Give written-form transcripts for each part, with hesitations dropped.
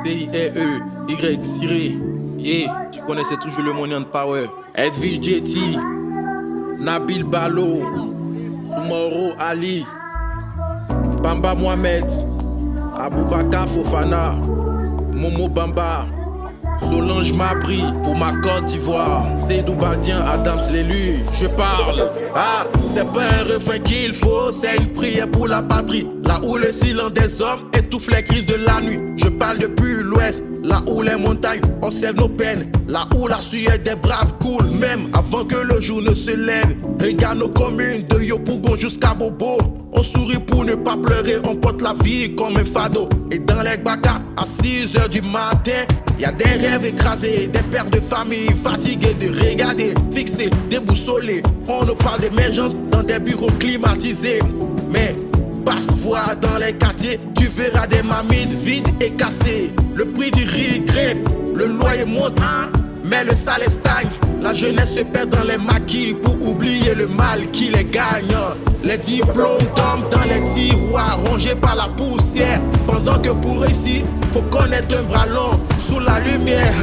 C-I-R-E-Y Siré. Yeah, tu connaissais toujours le Money and Power. Edwige Jetty, Nabil Balo, Soumoro Ali, Bamba Mohamed, Aboubaka Fofana, Momo Bamba, Solange Mabri pour ma Côte d'Ivoire, Seydou Badien, Adams l'élu. Je parle. Ah, c'est pas un refrain qu'il faut, c'est une prière pour la patrie. Là où le silence des hommes étouffe les crises de la nuit. Je parle depuis l'ouest, là où les montagnes observent nos peines. Là où la sueur des braves coule, même avant que le jour ne se lève. Regarde nos communes de Yopougon jusqu'à Bobo. On sourit pour ne pas pleurer, on porte la vie comme un fardeau. Et dans les Gbaka, à 6h du matin, y a des rêves écrasés, des pères de famille fatigués de regarder, fixés, déboussolés. On nous parle d'émergence dans des bureaux climatisés. Mais passe voir dans les quartiers, tu verras des mamites vides et cassées. Le prix du riz grimpe, le loyer monte, mais le salaire stagne. La jeunesse se perd dans les maquis pour oublier le mal qui les gagne. Les diplômes tombent dans les tiroirs rongés par la poussière. Pendant que pour réussir, faut connaître un bras long. Sous la lumière,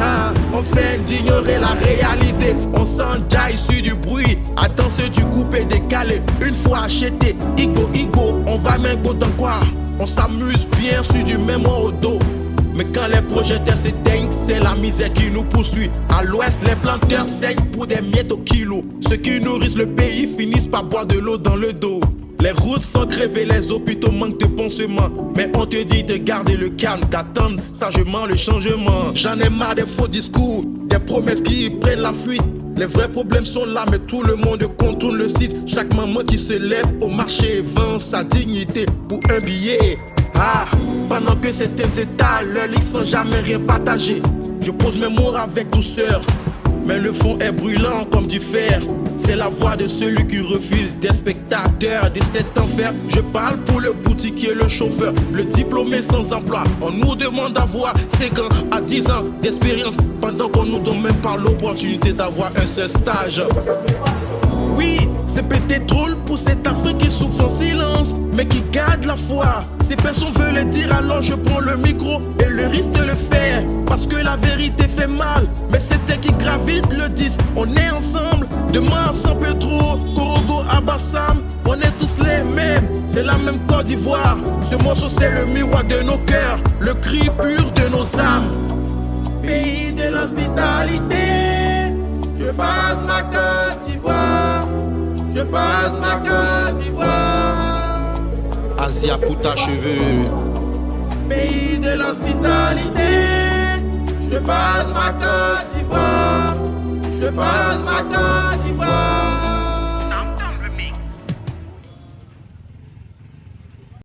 on fait d'ignorer la réalité. On s'enjaille sur du bruit, à danser du coupé décalé. Une fois acheté, Igbo, on va même dans quoi? On s'amuse bien sur du même au dos. Mais quand les projecteurs s'éteignent, c'est la misère qui nous poursuit. À l'ouest, les planteurs saignent pour des miettes au kilo. Ceux qui nourrissent le pays finissent par boire de l'eau dans le dos. Les routes sont crevées, les hôpitaux manquent de pansements. Mais on te dit de garder le calme, d'attendre sagement le changement. J'en ai marre des faux discours, des promesses qui prennent la fuite. Les vrais problèmes sont là, mais tout le monde contourne le site. Chaque maman qui se lève au marché vend sa dignité pour un billet. Ah, pendant que certains états leur ligue sans jamais rien partager. Je pose mes mots avec douceur, mais le fond est brûlant comme du fer. C'est la voix de celui qui refuse d'être spectateur de cet enfer. Je parle pour le boutiquier, le chauffeur, le diplômé sans emploi. On nous demande d'avoir 5 ans à 10 ans d'expérience, pendant qu'on nous donne même pas l'opportunité d'avoir un seul stage. Oui, c'est peut-être drôle pour cette Afrique qui souffre en silence, mais qui garde la foi. Si personne veut le dire, alors je prends le micro et le risque de le faire. Parce que la vérité fait mal, mais c'était qui gravite le disque. On est ensemble, demain San Pedro, Korogo, Abassam. On est tous les mêmes, c'est la même Côte d'Ivoire. Ce morceau c'est le miroir de nos cœurs, le cri pur de nos âmes. Pays de l'hospitalité, je parle ma Côte d'Ivoire. Je parle ma Côte d'Ivoire. Asia Pouta cheveux. Pays de l'hospitalité. Je parle ma Côte d'Ivoire. Je parle ma Côte d'Ivoire.